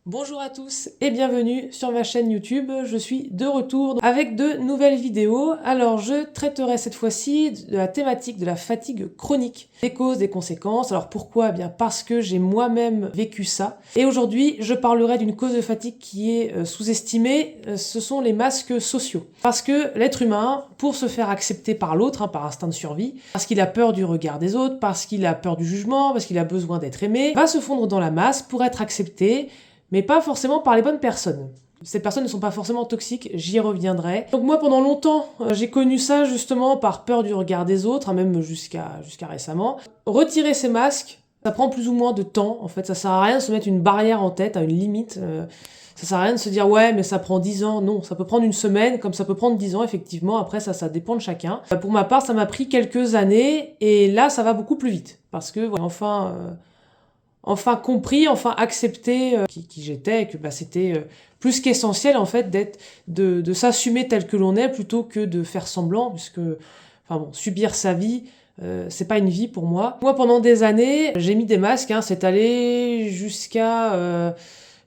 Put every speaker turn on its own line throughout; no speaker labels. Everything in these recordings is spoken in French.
Bonjour à tous et bienvenue sur ma chaîne YouTube. Je suis de retour avec de nouvelles vidéos. Alors je traiterai cette fois-ci de la thématique de la fatigue chronique, des causes, des conséquences. Alors pourquoi? Eh bien parce que j'ai moi-même vécu ça. Et aujourd'hui je parlerai d'une cause de fatigue qui est sous-estimée, ce sont les masques sociaux. Parce que l'être humain, pour se faire accepter par l'autre, par instinct de survie, parce qu'il a peur du regard des autres, parce qu'il a peur du jugement, parce qu'il a besoin d'être aimé, va se fondre dans la masse pour être accepté, mais pas forcément par les bonnes personnes. Ces personnes ne sont pas forcément toxiques, j'y reviendrai. Donc moi pendant longtemps, j'ai connu ça justement par peur du regard des autres, même jusqu'à récemment. Retirer ces masques, ça prend plus ou moins de temps, en fait, ça sert à rien de se mettre une barrière en tête, à une limite. Ça sert à rien de se dire ouais mais ça prend 10 ans, non, ça peut prendre une semaine, comme ça peut prendre 10 ans effectivement, après ça dépend de chacun. Pour ma part ça m'a pris quelques années, et là ça va beaucoup plus vite, parce que voilà, enfin compris, enfin accepté qui j'étais, et que c'était plus qu'essentiel en fait de s'assumer tel que l'on est plutôt que de faire semblant, puisque subir sa vie, c'est pas une vie pour moi. Moi pendant des années j'ai mis des masques, c'est allé jusqu'à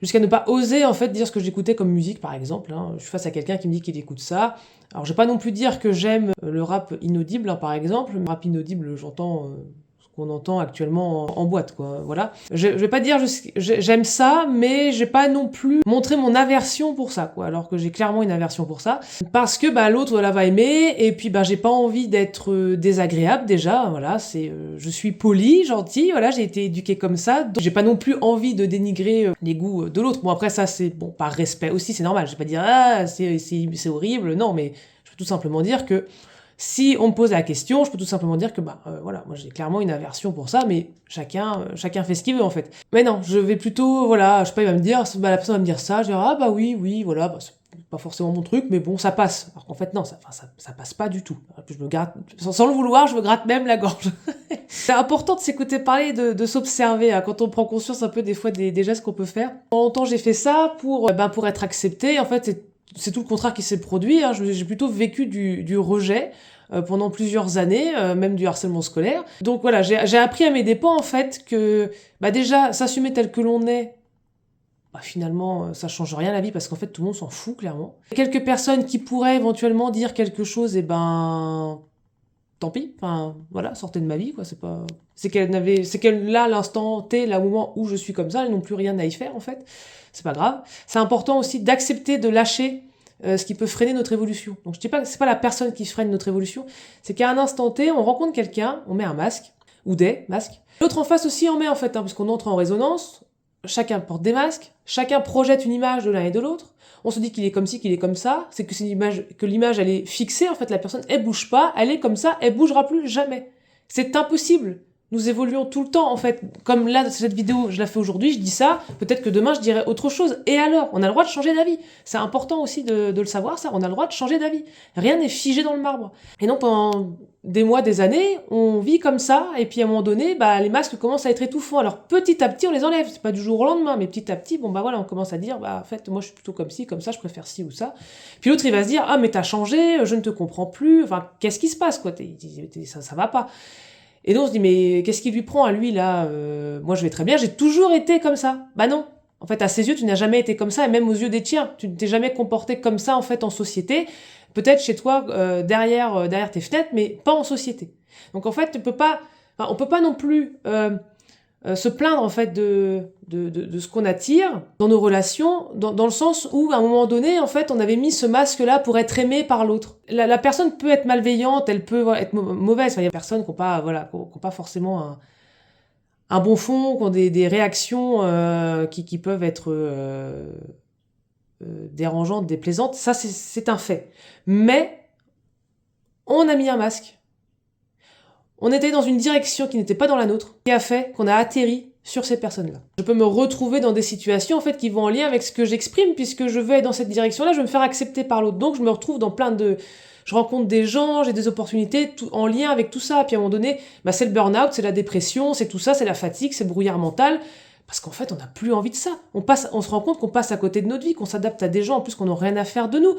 ne pas oser en fait dire ce que j'écoutais comme musique par exemple. Je suis face à quelqu'un qui me dit qu'il écoute ça. Alors je vais pas non plus dire que j'aime le rap inaudible par exemple. Le rap inaudible, j'entends qu'on entend actuellement en boîte, quoi. Voilà. Je vais pas dire j'aime ça, mais j'ai pas non plus montré mon aversion pour ça, quoi. Alors que j'ai clairement une aversion pour ça, parce que l'autre la va aimer, et puis j'ai pas envie d'être désagréable déjà. Voilà, je suis polie, gentille. Voilà, j'ai été éduquée comme ça. Donc j'ai pas non plus envie de dénigrer les goûts de l'autre. Bon après ça c'est bon par respect aussi, c'est normal. Je vais pas dire c'est horrible, non, mais je peux tout simplement dire que si on me pose la question, je peux tout simplement dire que voilà, moi j'ai clairement une aversion pour ça, mais chacun fait ce qu'il veut en fait. Mais non, je vais plutôt, voilà, je sais pas, il va me dire, la personne va me dire ça, je vais dire ah oui, voilà, c'est pas forcément mon truc, mais bon, ça passe. Alors qu'en fait non, ça passe pas du tout. Puis je me gratte, sans le vouloir, je me gratte même la gorge. C'est important de s'écouter parler, de s'observer, quand on prend conscience un peu des fois des gestes qu'on peut faire. Pendant longtemps j'ai fait ça pour être accepté, en fait c'est tout le contraire qui s'est produit. J'ai plutôt vécu du rejet pendant plusieurs années, même du harcèlement scolaire. Donc voilà, j'ai appris à mes dépens en fait que déjà s'assumer tel que l'on est, finalement ça change rien à la vie, parce qu'en fait tout le monde s'en fout clairement. Quelques personnes qui pourraient éventuellement dire quelque chose, tant pis, voilà, sortez de ma vie, quoi. C'est qu'elle là, l'instant T, là, au moment où je suis comme ça, elles n'ont plus rien à y faire, en fait. C'est pas grave. C'est important aussi d'accepter de lâcher ce qui peut freiner notre évolution. Donc je dis pas que c'est pas la personne qui freine notre évolution, c'est qu'à un instant T, on rencontre quelqu'un, on met un masque, ou des masques. L'autre en face aussi en met, en fait, puisqu'on entre en résonance, chacun porte des masques, chacun projette une image de l'un et de l'autre. On se dit qu'il est comme ci, qu'il est comme ça, c'est que l'image elle est fixée, en fait la personne elle bouge pas, elle est comme ça, elle bougera plus jamais. C'est impossible. Nous évoluons tout le temps, en fait. Comme là, cette vidéo, je la fais aujourd'hui, je dis ça, peut-être que demain je dirai autre chose. Et alors, on a le droit de changer d'avis. C'est important aussi de le savoir, ça, on a le droit de changer d'avis. Rien n'est figé dans le marbre. Et donc pendant des mois, des années, on vit comme ça, et puis à un moment donné, les masques commencent à être étouffants. Alors petit à petit, on les enlève. C'est pas du jour au lendemain, mais petit à petit, voilà, on commence à dire, en fait, moi je suis plutôt comme ci, comme ça, je préfère ci ou ça. Puis l'autre, il va se dire, ah mais t'as changé, je ne te comprends plus, qu'est-ce qui se passe, quoi, ça va pas. Et donc on se dit, mais qu'est-ce qui lui prend à lui là, moi je vais très bien, j'ai toujours été comme ça. Non. En fait, à ses yeux, tu n'as jamais été comme ça, et même aux yeux des tiens. Tu ne t'es jamais comporté comme ça, en fait, en société. Peut-être chez toi, derrière tes fenêtres, mais pas en société. Donc en fait, on peut pas non plus se plaindre, en fait, de ce qu'on attire dans nos relations, dans le sens où, à un moment donné, en fait, on avait mis ce masque-là pour être aimé par l'autre. La personne peut être malveillante, elle peut être mauvaise. Il y a des personnes qui n'ont pas forcément un bon fond, qui ont des réactions qui peuvent être dérangeantes, déplaisantes. Ça, c'est un fait. Mais on a mis un masque. On était dans une direction qui n'était pas dans la nôtre, qui a fait qu'on a atterri sur ces personnes-là. Je peux me retrouver dans des situations, en fait, qui vont en lien avec ce que j'exprime, puisque je vais dans cette direction-là, je vais me faire accepter par l'autre. Donc je me retrouve dans je rencontre des gens, j'ai des opportunités en lien avec tout ça. Puis à un moment donné, c'est le burn-out, c'est la dépression, c'est tout ça, c'est la fatigue, c'est le brouillard mental. Parce qu'en fait, on n'a plus envie de ça. On se rend compte qu'on passe à côté de notre vie, qu'on s'adapte à des gens, en plus, qu'on n'a rien à faire de nous.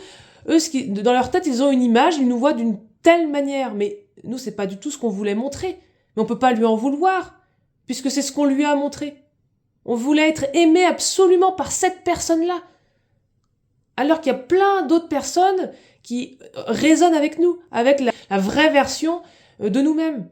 Eux, dans leur tête, ils ont une image, ils nous voient d'une telle manière. Mais nous, c'est pas du tout ce qu'on voulait montrer. Mais on peut pas lui en vouloir, puisque c'est ce qu'on lui a montré. On voulait être aimé absolument par cette personne-là. Alors qu'il y a plein d'autres personnes qui résonnent avec nous, avec la vraie version de nous-mêmes.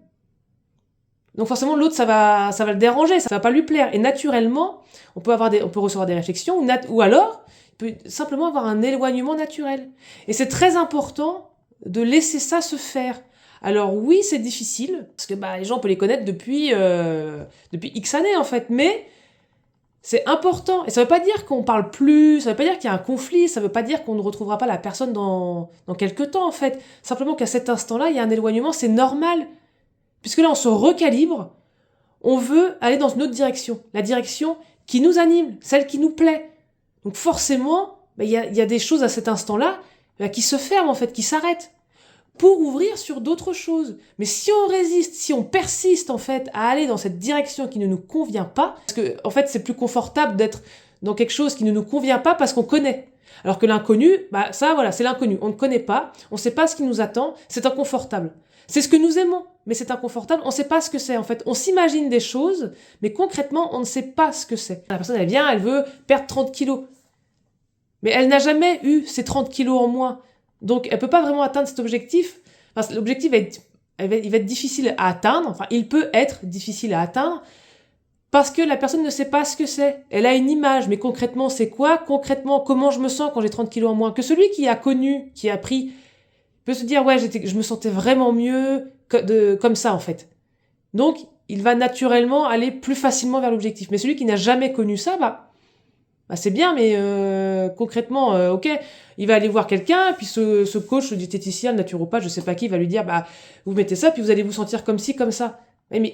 Donc forcément, l'autre, ça va le déranger, ça va pas lui plaire. Et naturellement, on peut recevoir des réflexions, ou alors, il peut simplement avoir un éloignement naturel. Et c'est très important de laisser ça se faire. Alors oui, c'est difficile, parce que les gens, on peut les connaître depuis X années, en fait, mais c'est important. Et ça veut pas dire qu'on parle plus, ça veut pas dire qu'il y a un conflit, ça veut pas dire qu'on ne retrouvera pas la personne dans quelques temps, en fait. Simplement qu'à cet instant-là, il y a un éloignement, c'est normal. Puisque là, on se recalibre, on veut aller dans une autre direction. La direction qui nous anime, celle qui nous plaît. Donc forcément, il y a des choses à cet instant-là qui se ferment, en fait, qui s'arrêtent, pour ouvrir sur d'autres choses. Mais si on résiste, si on persiste, en fait, à aller dans cette direction qui ne nous convient pas, parce que, en fait, c'est plus confortable d'être dans quelque chose qui ne nous convient pas parce qu'on connaît. Alors que l'inconnu, ça, voilà, c'est l'inconnu. On ne connaît pas, on ne sait pas ce qui nous attend, c'est inconfortable. C'est ce que nous aimons, mais c'est inconfortable, on ne sait pas ce que c'est, en fait. On s'imagine des choses, mais concrètement, on ne sait pas ce que c'est. La personne, elle vient, elle veut perdre 30 kilos. Mais elle n'a jamais eu ces 30 kilos en moins. Donc, elle peut pas vraiment atteindre cet objectif. Enfin, l'objectif il va être difficile à atteindre. Enfin, il peut être difficile à atteindre parce que la personne ne sait pas ce que c'est. Elle a une image, mais concrètement, c'est quoi? Concrètement, comment je me sens quand j'ai 30 kilos en moins? Que celui qui a connu, qui a pris, peut se dire, ouais, je me sentais vraiment mieux comme ça, en fait. Donc, il va naturellement aller plus facilement vers l'objectif. Mais celui qui n'a jamais connu ça, c'est bien, mais concrètement, ok, il va aller voir quelqu'un, puis ce coach, le diététicien, le naturopathe, je sais pas qui, va lui dire, vous mettez ça, puis vous allez vous sentir comme ci, comme ça. Mais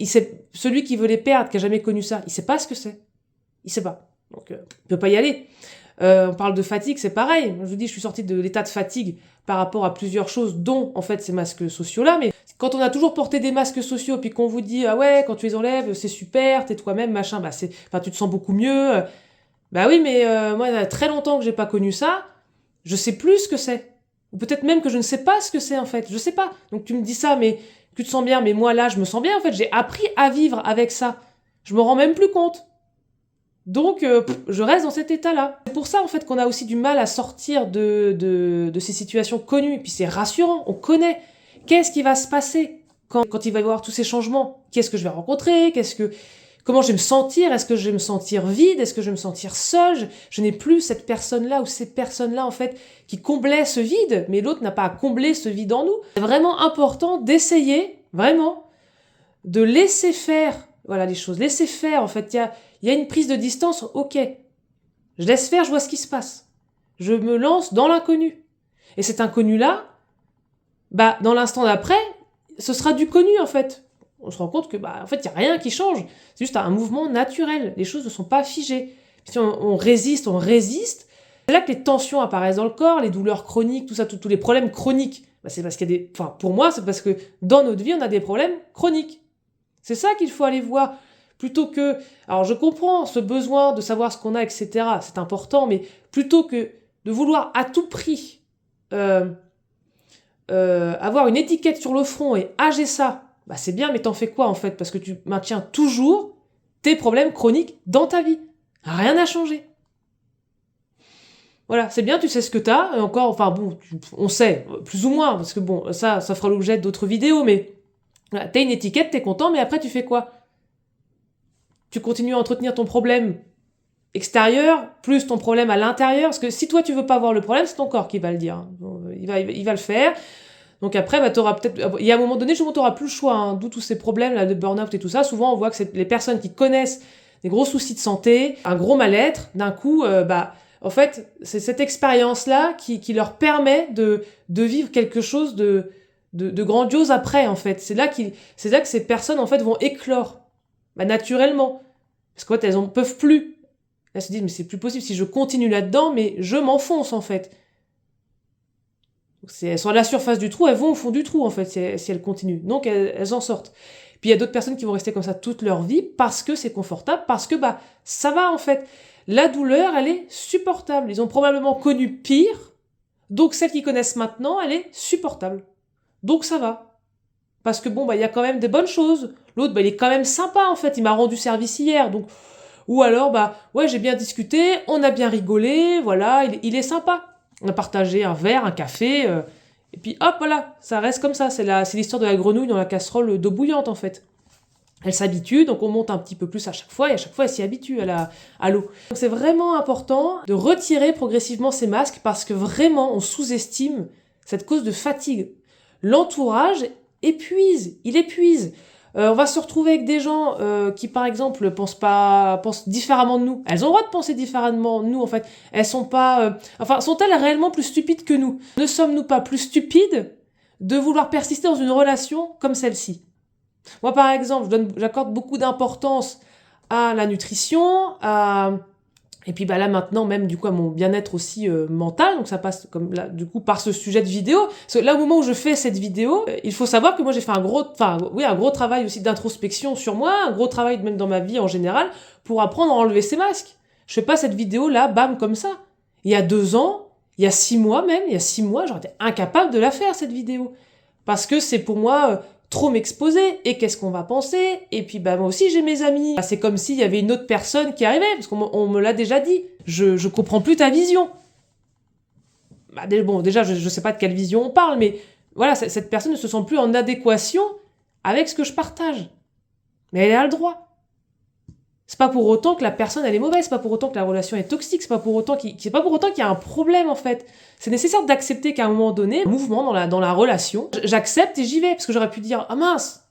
celui qui veut les perdre, qui a jamais connu ça, il sait pas ce que c'est. Il sait pas. Donc, il peut pas y aller. On parle de fatigue, c'est pareil. Je vous dis, je suis sortie de l'état de fatigue par rapport à plusieurs choses, dont, en fait, ces masques sociaux-là. Mais quand on a toujours porté des masques sociaux, puis qu'on vous dit, ah ouais, quand tu les enlèves, c'est super, t'es toi-même, machin, tu te sens beaucoup mieux. Oui, mais moi, il y a très longtemps que j'ai pas connu ça. Je sais plus ce que c'est. Ou peut-être même que je ne sais pas ce que c'est, en fait. Je sais pas. Donc tu me dis ça, mais tu te sens bien. Mais moi, là, je me sens bien, en fait. J'ai appris à vivre avec ça. Je me rends même plus compte. Donc, je reste dans cet état-là. C'est pour ça, en fait, qu'on a aussi du mal à sortir de ces situations connues. Et puis c'est rassurant. On connaît. Qu'est-ce qui va se passer quand il va y avoir tous ces changements? Qu'est-ce que je vais rencontrer? Comment je vais me sentir? Est-ce que je vais me sentir vide? Est-ce que je vais me sentir seule? Je n'ai plus cette personne-là ou ces personnes-là, en fait, qui comblaient ce vide, mais l'autre n'a pas à combler ce vide en nous. C'est vraiment important d'essayer, vraiment, de laisser faire, voilà, les choses. Laisser faire, en fait. Il y a une prise de distance, ok. Je laisse faire, je vois ce qui se passe. Je me lance dans l'inconnu. Et cet inconnu-là, dans l'instant d'après, ce sera du connu, en fait. On se rend compte que, en fait, il n'y a rien qui change. C'est juste un mouvement naturel. Les choses ne sont pas figées. Si on résiste, c'est là que les tensions apparaissent dans le corps, les douleurs chroniques, tout ça, tous les problèmes chroniques. C'est parce qu'il y a pour moi, c'est parce que dans notre vie, on a des problèmes chroniques. C'est ça qu'il faut aller voir. Plutôt que, alors je comprends ce besoin de savoir ce qu'on a, etc. C'est important, mais plutôt que de vouloir à tout prix avoir une étiquette sur le front et j'ai ça, c'est bien, mais t'en fais quoi en fait? Parce que tu maintiens toujours tes problèmes chroniques dans ta vie. Rien n'a changé. Voilà, c'est bien, tu sais ce que t'as, et encore, on sait, plus ou moins, parce que ça fera l'objet d'autres vidéos, mais voilà, t'as une étiquette, t'es content, mais après tu fais quoi? Tu continues à entretenir ton problème extérieur, plus ton problème à l'intérieur, parce que si toi tu veux pas voir le problème, c'est ton corps qui va le dire. Il va le faire. Donc après, t'auras peut-être, il y a un moment donné, tu n'auras plus le choix, d'où tous ces problèmes là de burn-out et tout ça. Souvent, on voit que c'est les personnes qui connaissent des gros soucis de santé, un gros mal-être, d'un coup, en fait, c'est cette expérience-là qui leur permet de vivre quelque chose de grandiose après, en fait. C'est là que ces personnes, en fait, vont éclore, naturellement. Parce qu'en fait, elles en peuvent plus. Elles se disent, mais c'est plus possible si je continue là-dedans, mais je m'enfonce, en fait. Elles sont à la surface du trou, elles vont au fond du trou, en fait, si elles continuent. Donc, elles en sortent. Puis, il y a d'autres personnes qui vont rester comme ça toute leur vie parce que c'est confortable, parce que, ça va, en fait. La douleur, elle est supportable. Ils ont probablement connu pire, donc celle qu'ils connaissent maintenant, elle est supportable. Donc, ça va. Parce que, il y a quand même des bonnes choses. L'autre, il est quand même sympa, en fait. Il m'a rendu service hier, donc, Ou alors, bah, ouais, j'ai bien discuté, on a bien rigolé, voilà, il est sympa. On a partagé un verre, un café, et puis hop, voilà, ça reste comme ça. C'est l'histoire de la grenouille dans la casserole d'eau bouillante, en fait. Elle s'habitue, donc on monte un petit peu plus à chaque fois, et à chaque fois, elle s'y habitue à l'eau. Donc c'est vraiment important de retirer progressivement ces masques, parce que vraiment, on sous-estime cette cause de fatigue. L'entourage épuise, il épuise. On va se retrouver avec des gens qui, par exemple, pensent différemment de nous. Elles ont le droit de penser différemment de nous, en fait. Elles sont pas... sont-elles réellement plus stupides que nous? Ne sommes-nous pas plus stupides de vouloir persister dans une relation comme celle-ci? Moi, par exemple, j'accorde beaucoup d'importance à la nutrition, et puis bah là maintenant même du coup à mon bien-être aussi mental, donc ça passe comme là du coup par ce sujet de vidéo. Parce que là au moment où je fais cette vidéo, il faut savoir que moi j'ai fait un gros travail aussi d'introspection sur moi, un gros travail même dans ma vie en général pour apprendre à enlever ces masques. Je fais pas cette vidéo là, bam comme ça. Il y a 2 ans, il y a 6 mois même, j'aurais été incapable de la faire cette vidéo parce que c'est pour moi trop m'exposer, et qu'est-ce qu'on va penser, et puis bah moi aussi j'ai mes amis. C'est comme s'il y avait une autre personne qui arrivait, parce qu'on me l'a déjà dit, je comprends plus ta vision. Bah, bon, déjà je sais pas de quelle vision on parle, mais voilà, cette personne ne se sent plus en adéquation avec ce que je partage. Mais elle a le droit. C'est pas pour autant que la personne elle est mauvaise, c'est pas pour autant que la relation est toxique, c'est pas pour autant qu'il y a un problème en fait. C'est nécessaire d'accepter qu'à un moment donné, un mouvement dans la relation, j'accepte et j'y vais, parce que j'aurais pu dire ah mince,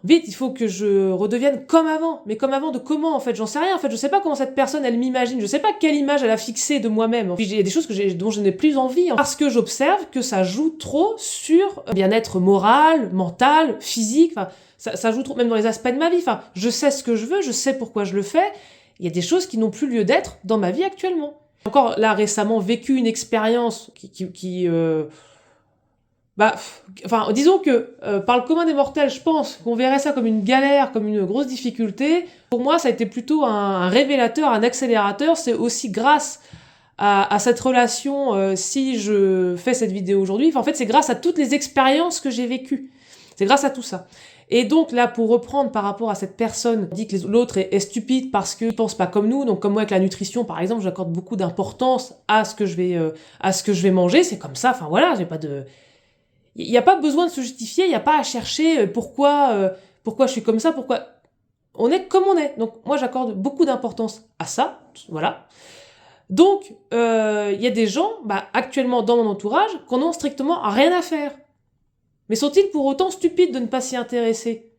vite il faut que je redevienne comme avant. Mais comme avant de comment en fait? J'en sais rien en fait, je sais pas comment cette personne elle m'imagine, je sais pas quelle image elle a fixée de moi-même. Puis il y a des choses dont je n'ai plus envie, hein, parce que j'observe que ça joue trop sur bien-être moral, mental, physique, enfin ça joue trop, même dans les aspects de ma vie. Enfin, je sais ce que je veux, je sais pourquoi je le fais. Il y a des choses qui n'ont plus lieu d'être dans ma vie actuellement. J'ai encore là récemment vécu une expérience disons que par le commun des mortels, je pense qu'on verrait ça comme une galère, comme une grosse difficulté. Pour moi, ça a été plutôt un révélateur, un accélérateur. C'est aussi grâce à cette relation, si je fais cette vidéo aujourd'hui, en fait, c'est grâce à toutes les expériences que j'ai vécues. C'est grâce à tout ça. Et donc là, pour reprendre par rapport à cette personne, on dit que l'autre est stupide parce qu'il pense pas comme nous. Donc comme moi avec la nutrition, par exemple, j'accorde beaucoup d'importance à ce que je vais manger. C'est comme ça. Enfin voilà, il n'y a pas besoin de se justifier. Il n'y a pas à chercher pourquoi je suis comme ça. Pourquoi on est comme on est. Donc moi, j'accorde beaucoup d'importance à ça. Voilà. Donc il y a des gens, actuellement dans mon entourage, qui n'en ont strictement rien à faire. Mais sont-ils pour autant stupides de ne pas s'y intéresser?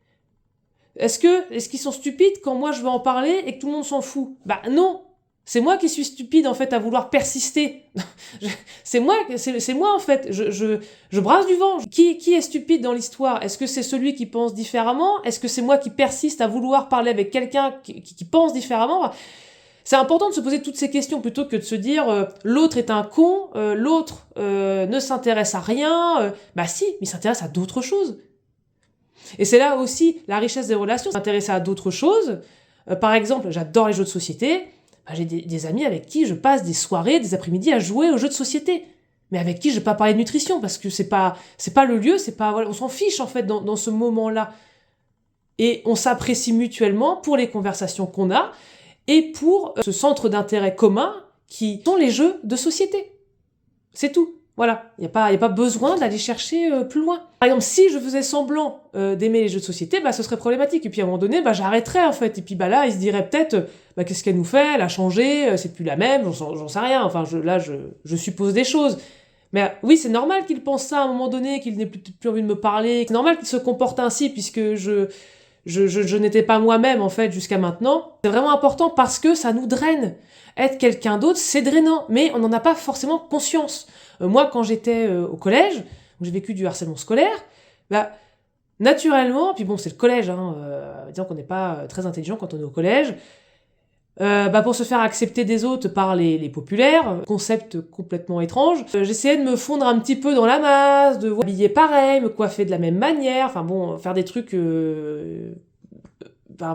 Est-ce qu'ils sont stupides quand moi je veux en parler et que tout le monde s'en fout? Bah non, c'est moi qui suis stupide en fait à vouloir persister. c'est moi en fait, je brasse du vent. Qui est stupide dans l'histoire? Est-ce que c'est celui qui pense différemment? Est-ce que c'est moi qui persiste à vouloir parler avec quelqu'un qui pense différemment? C'est important de se poser toutes ces questions plutôt que de se dire l'autre est un con, l'autre ne s'intéresse à rien. Bah si, mais il s'intéresse à d'autres choses. Et c'est là aussi la richesse des relations, s'intéresser à d'autres choses. Par exemple, j'adore les jeux de société. J'ai des amis avec qui je passe des soirées, des après-midi à jouer aux jeux de société. Mais avec qui je vais pas parler de nutrition parce que c'est pas le lieu, voilà, on s'en fiche en fait dans ce moment-là. Et on s'apprécie mutuellement pour les conversations qu'on a. Et pour ce centre d'intérêt commun qui sont les jeux de société. C'est tout. Voilà. Il n'y a pas besoin d'aller chercher plus loin. Par exemple, si je faisais semblant d'aimer les jeux de société, ce serait problématique. Et puis à un moment donné, j'arrêterais en fait. Et puis là, ils se diraient peut-être, qu'est-ce qu'elle nous fait? Elle a changé, c'est plus la même, j'en sais rien. Enfin, je suppose des choses. Mais oui, c'est normal qu'il pense ça à un moment donné, qu'il n'ait plus envie de me parler. C'est normal qu'il se comporte ainsi puisque je n'étais pas moi-même, en fait, jusqu'à maintenant. C'est vraiment important parce que ça nous draine. Être quelqu'un d'autre, c'est drainant, mais on n'en a pas forcément conscience. Moi, quand j'étais au collège, où j'ai vécu du harcèlement scolaire, naturellement, puis bon, c'est le collège, disons qu'on n'est pas très intelligent quand on est au collège, pour se faire accepter des autres par les populaires, concept complètement étrange, j'essayais de me fondre un petit peu dans la masse, de m'habiller pareil, me coiffer de la même manière, faire des trucs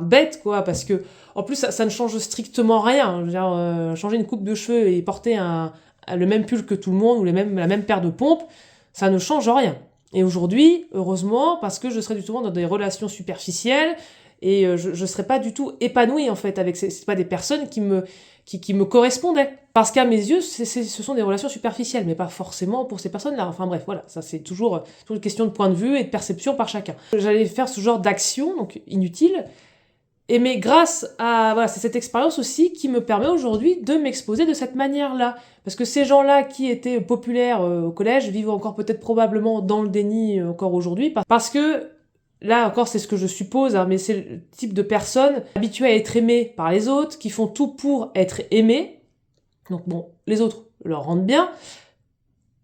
bêtes quoi, parce que en plus ça ne change strictement rien. Je veux dire, changer une coupe de cheveux et porter le même pull que tout le monde ou la même paire de pompes, ça ne change rien. Et aujourd'hui, heureusement, parce que je serais justement dans des relations superficielles, et je serais pas du tout épanouie en fait avec c'est pas des personnes qui me correspondaient. Parce qu'à mes yeux, ce sont des relations superficielles, mais pas forcément pour ces personnes-là. Enfin bref, voilà, ça c'est toujours une question de point de vue et de perception par chacun. J'allais faire ce genre d'action, donc inutile, mais grâce à voilà, c'est cette expérience aussi qui me permet aujourd'hui de m'exposer de cette manière-là. Parce que ces gens-là qui étaient populaires au collège vivent encore peut-être probablement dans le déni encore aujourd'hui, parce que là encore, c'est ce que je suppose, hein, mais c'est le type de personnes habituées à être aimées par les autres, qui font tout pour être aimées. Donc bon, les autres leur rendent bien,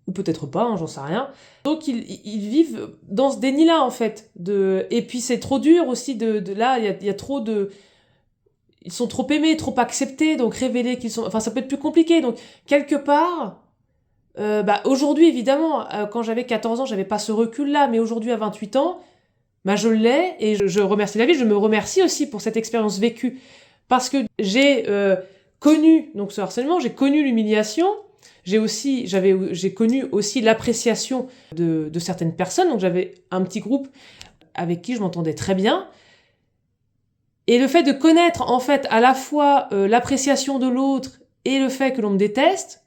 ou peut-être pas, hein, j'en sais rien. Donc ils vivent dans ce déni-là, en fait. Et puis c'est trop dur aussi, là, il y a trop de... Ils sont trop aimés, trop acceptés, donc révéler qu'ils sont... Enfin, ça peut être plus compliqué. Donc, quelque part... aujourd'hui, évidemment, quand j'avais 14 ans, j'avais pas ce recul-là, mais aujourd'hui, à 28 ans, je l'ai, et je remercie la vie, je me remercie aussi pour cette expérience vécue. Parce que j'ai connu donc ce harcèlement, j'ai connu l'humiliation, j'ai connu aussi l'appréciation de certaines personnes, donc j'avais un petit groupe avec qui je m'entendais très bien. Et le fait de connaître, en fait, à la fois l'appréciation de l'autre et le fait que l'on me déteste,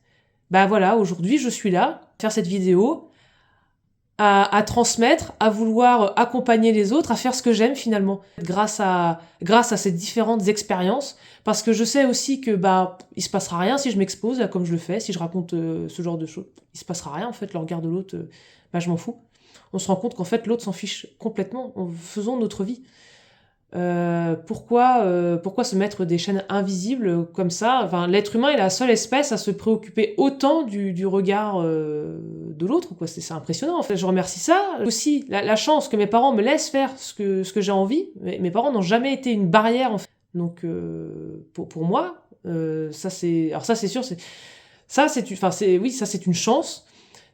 voilà, aujourd'hui, je suis là, à faire cette vidéo, à transmettre, à vouloir accompagner les autres, à faire ce que j'aime finalement, grâce à ces différentes expériences, parce que je sais aussi que il se passera rien si je m'expose, comme je le fais, si je raconte ce genre de choses, il se passera rien en fait, le regard de l'autre, je m'en fous. On se rend compte qu'en fait l'autre s'en fiche complètement, faisons notre vie. Pourquoi se mettre des chaînes invisibles comme ça? Enfin, l'être humain est la seule espèce à se préoccuper autant du regard de l'autre, quoi. C'est impressionnant. En fait, je remercie ça. Aussi, la chance que mes parents me laissent faire ce que j'ai envie. Mes parents n'ont jamais été une barrière, en fait. Donc, pour moi, ça c'est sûr, ça c'est une chance.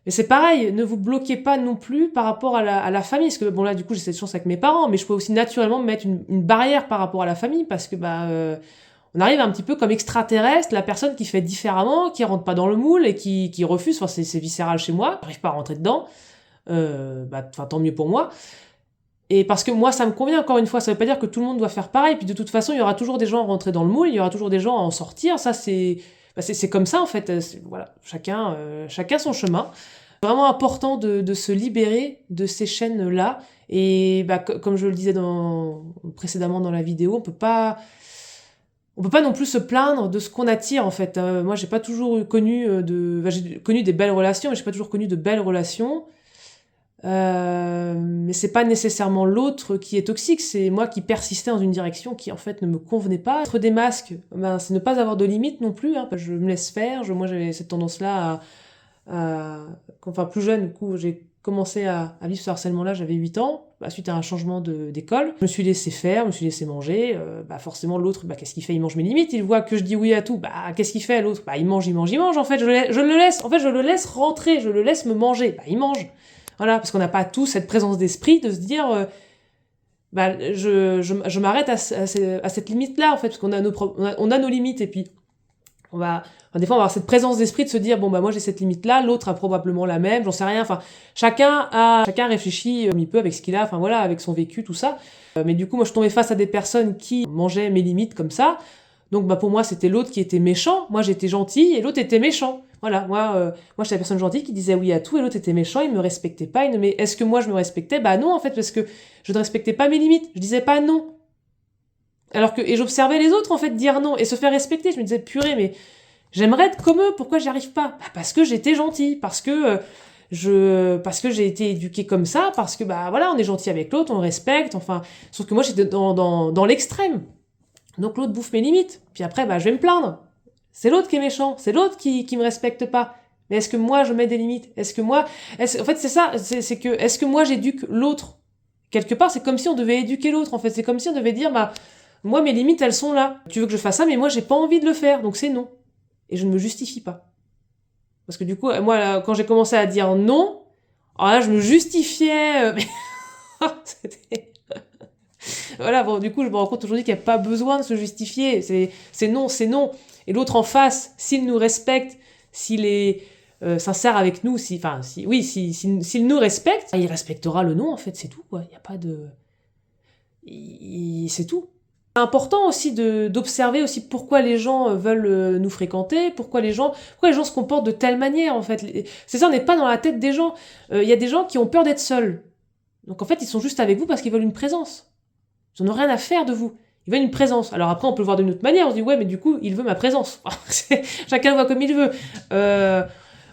Mais c'est pareil, ne vous bloquez pas non plus par rapport à la famille, parce que bon là du coup j'ai cette chance avec mes parents, mais je peux aussi naturellement me mettre une barrière par rapport à la famille, parce que on arrive un petit peu comme extraterrestre, la personne qui fait différemment, qui rentre pas dans le moule et qui refuse, enfin c'est viscéral chez moi, j'arrive pas à rentrer dedans, tant mieux pour moi. Et parce que moi ça me convient, encore une fois, ça veut pas dire que tout le monde doit faire pareil, puis de toute façon il y aura toujours des gens à rentrer dans le moule, il y aura toujours des gens à en sortir, ça c'est comme ça en fait, voilà, chacun son chemin. C'est vraiment important de se libérer de ces chaînes-là, et comme je le disais précédemment dans la vidéo, on peut pas non plus se plaindre de ce qu'on attire en fait. Moi j'ai pas toujours connu j'ai connu des belles relations, mais j'ai pas toujours connu de belles relations. Mais c'est pas nécessairement l'autre qui est toxique, c'est moi qui persistais dans une direction qui en fait ne me convenait pas. Être des masques, c'est ne pas avoir de limites non plus, hein. Je me laisse faire, moi j'avais cette tendance-là plus jeune, du coup j'ai commencé à vivre ce harcèlement-là, j'avais 8 ans, suite à un changement d'école. Je me suis laissé faire, je me suis laissé manger, forcément l'autre, qu'est-ce qu'il fait? Il mange mes limites, il voit que je dis oui à tout, qu'est-ce qu'il fait l'autre? Il mange, en fait, je le laisse rentrer, je le laisse me manger, il mange. Voilà, parce qu'on n'a pas tous cette présence d'esprit de se dire je m'arrête à cette limite-là, en fait, parce qu'on a nos limites, et puis des fois on va avoir cette présence d'esprit de se dire moi j'ai cette limite-là, l'autre a probablement la même, j'en sais rien, enfin chacun réfléchit comme il peut avec ce qu'il a, enfin voilà, avec son vécu, tout ça. Mais du coup moi je tombais face à des personnes qui mangeaient mes limites comme ça, donc pour moi c'était l'autre qui était méchant, moi j'étais gentille et l'autre était méchant. Voilà, moi j'étais la personne gentille qui disait oui à tout, et l'autre était méchant, il me respectait pas, mais est-ce que moi je me respectais? Non en fait, parce que je ne respectais pas mes limites, je disais pas non. Et j'observais les autres en fait dire non et se faire respecter, je me disais purée, mais j'aimerais être comme eux, pourquoi j'y arrive pas? Parce que j'étais gentille, parce que j'ai été éduquée comme ça, parce que voilà, on est gentil avec l'autre, on le respecte, enfin, sauf que moi j'étais dans l'extrême. Donc l'autre bouffe mes limites, puis après je vais me plaindre. C'est l'autre qui est méchant, c'est l'autre qui me respecte pas. Mais est-ce que moi je mets des limites? En fait c'est ça, c'est que est-ce que moi j'éduque l'autre? Quelque part c'est comme si on devait éduquer l'autre, en fait, c'est comme si on devait dire moi mes limites elles sont là. Tu veux que je fasse ça, mais moi j'ai pas envie de le faire, donc c'est non. Et je ne me justifie pas. Parce que du coup, moi là, quand j'ai commencé à dire non, alors là je me justifiais, c'était... Voilà, du coup je me rends compte aujourd'hui qu'il n'y a pas besoin de se justifier, c'est non, c'est non. Et l'autre en face, s'il nous respecte, s'il est sincère avec nous, s'il nous respecte, il respectera le non, en fait, c'est tout, quoi. Il n'y a pas de... C'est tout. C'est important aussi d'observer aussi pourquoi les gens veulent nous fréquenter, pourquoi les gens se comportent de telle manière, en fait. C'est ça, on n'est pas dans la tête des gens. Il y a des gens qui ont peur d'être seuls. Donc en fait, ils sont juste avec vous parce qu'ils veulent une présence. Ils n'en ont rien à faire de vous. Ils veulent une présence. Alors après, on peut le voir d'une autre manière. On se dit, ouais, mais du coup, il veut ma présence. Chacun le voit comme il veut.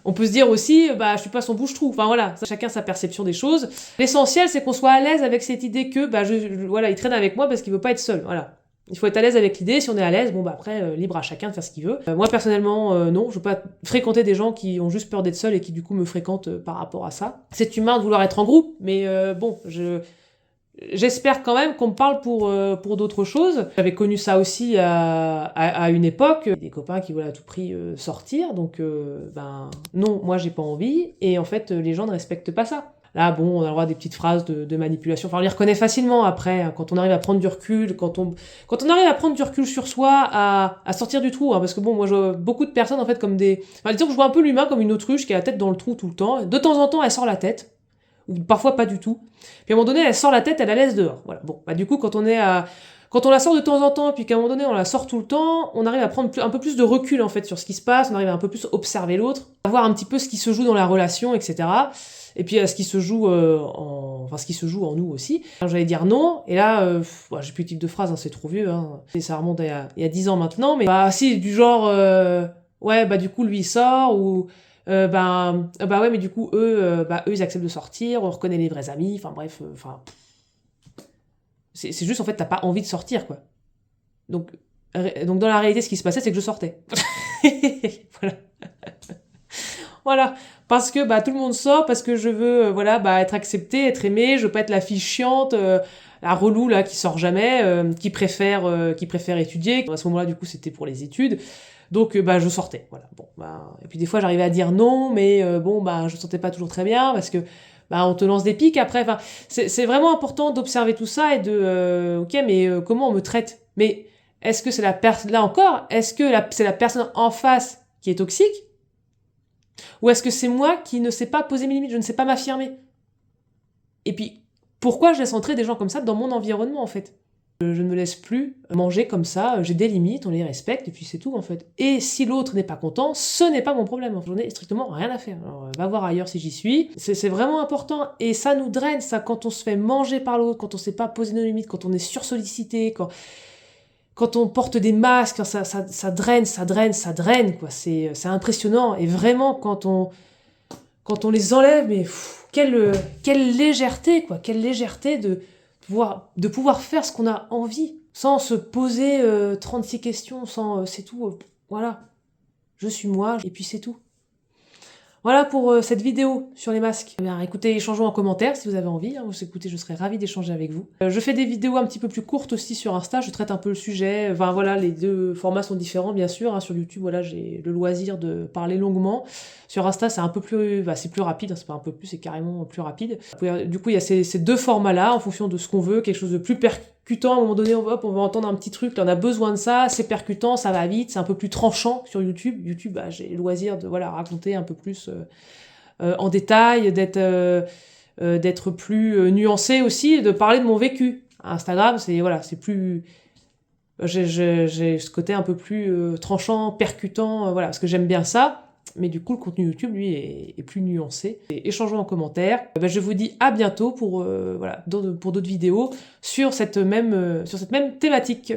On peut se dire aussi, bah, je suis pas son bouche-trou. Enfin voilà, chacun sa perception des choses. L'essentiel, c'est qu'on soit à l'aise avec cette idée que, bah, voilà, il traîne avec moi parce qu'il veut pas être seul. Voilà. Il faut être à l'aise avec l'idée. Si on est à l'aise, bon, bah après, libre à chacun de faire ce qu'il veut. Moi, personnellement, non, je veux pas fréquenter des gens qui ont juste peur d'être seuls et qui, du coup, me fréquentent par rapport à ça. C'est humain de vouloir être en groupe, mais bon, j'espère quand même qu'on me parle pour d'autres choses. J'avais connu ça aussi à une époque, des copains qui voulaient à tout prix sortir, donc ben non, moi j'ai pas envie, et en fait les gens ne respectent pas ça. Là bon, on a le droit à des petites phrases de manipulation, enfin on les reconnaît facilement après, hein, quand on arrive à prendre du recul, quand on arrive à prendre du recul sur soi, à sortir du trou, hein, parce que bon, moi je vois beaucoup de personnes en fait comme des... Enfin, disons que je vois un peu l'humain comme une autruche qui a la tête dans le trou tout le temps, de temps en temps elle sort la tête, ou parfois pas du tout. Puis à un moment donné, elle sort la tête, elle la laisse dehors. Voilà. Bon, bah du coup, quand on la sort de temps en temps, puis qu'à un moment donné, on la sort tout le temps, on arrive à prendre un peu plus de recul en fait sur ce qui se passe, on arrive à un peu plus observer l'autre, à voir un petit peu ce qui se joue dans la relation, etc. Et puis ce qui se joue ce qui se joue en nous aussi. Alors, j'allais dire non, et là, j'ai plus le type de phrase, hein, c'est trop vieux, hein. Et ça remonte à il y a 10 ans maintenant, mais bah si, du genre, ouais, bah du coup, lui il sort, ou bah ouais, mais du coup eux ils acceptent de sortir, on reconnaît les vrais amis, enfin bref, c'est juste en fait t'as pas envie de sortir, quoi. Donc dans la réalité, ce qui se passait, c'est que je sortais. Voilà. Voilà, parce que bah tout le monde sort, parce que je veux être acceptée, être aimée, je veux pas être la fille chiante, la relou là qui sort jamais, qui préfère étudier. À ce moment-là, du coup, c'était pour les études. Donc je sortais, voilà. Bon, et puis des fois j'arrivais à dire non, mais je sentais pas toujours très bien parce que on te lance des pics après. Enfin, c'est vraiment important d'observer tout ça et de ok, mais comment on me traite? Mais est-ce que c'est là encore, est-ce que c'est la personne en face qui est toxique? Ou est-ce que c'est moi qui ne sais pas poser mes limites, je ne sais pas m'affirmer? Et puis pourquoi je laisse entrer des gens comme ça dans mon environnement en fait? Je ne me laisse plus manger comme ça, j'ai des limites, on les respecte, et puis c'est tout en fait. Et si l'autre n'est pas content, ce n'est pas mon problème, j'en ai strictement rien à faire. Alors va voir ailleurs si j'y suis, c'est vraiment important, et ça nous draine, ça, quand on se fait manger par l'autre, quand on sait pas poser nos limites, quand on est sursollicité, quand on porte des masques, ça draine, quoi. C'est impressionnant, et vraiment quand on les enlève, mais quelle légèreté, quoi, quelle légèreté de pouvoir faire ce qu'on a envie, sans se poser 36 questions, sans c'est tout, voilà. Je suis moi, et puis c'est tout. Voilà pour cette vidéo sur les masques. Eh bien, écoutez, échangeons en commentaire si vous avez envie. Hein, écoutez, je serais ravie d'échanger avec vous. Je fais des vidéos un petit peu plus courtes aussi sur Insta. Je traite un peu le sujet. Enfin voilà, les deux formats sont différents, bien sûr. Hein, sur YouTube, voilà, j'ai le loisir de parler longuement. Sur Insta, c'est un peu plus, c'est plus rapide. Hein, c'est pas un peu plus, c'est carrément plus rapide. Du coup, il y a ces deux formats-là en fonction de ce qu'on veut, quelque chose de plus percutant. À un moment donné, on va entendre un petit truc. Là, on a besoin de ça. C'est percutant, ça va vite. C'est un peu plus tranchant sur YouTube. YouTube, j'ai le loisir de raconter un peu plus en détail, d'être plus nuancé aussi, de parler de mon vécu. Instagram, c'est plus... J'ai ce côté un peu plus tranchant, percutant, parce que j'aime bien ça. Mais du coup, le contenu YouTube, lui, est plus nuancé. Et échangeons en commentaire. Je vous dis à bientôt pour d'autres vidéos sur cette même thématique.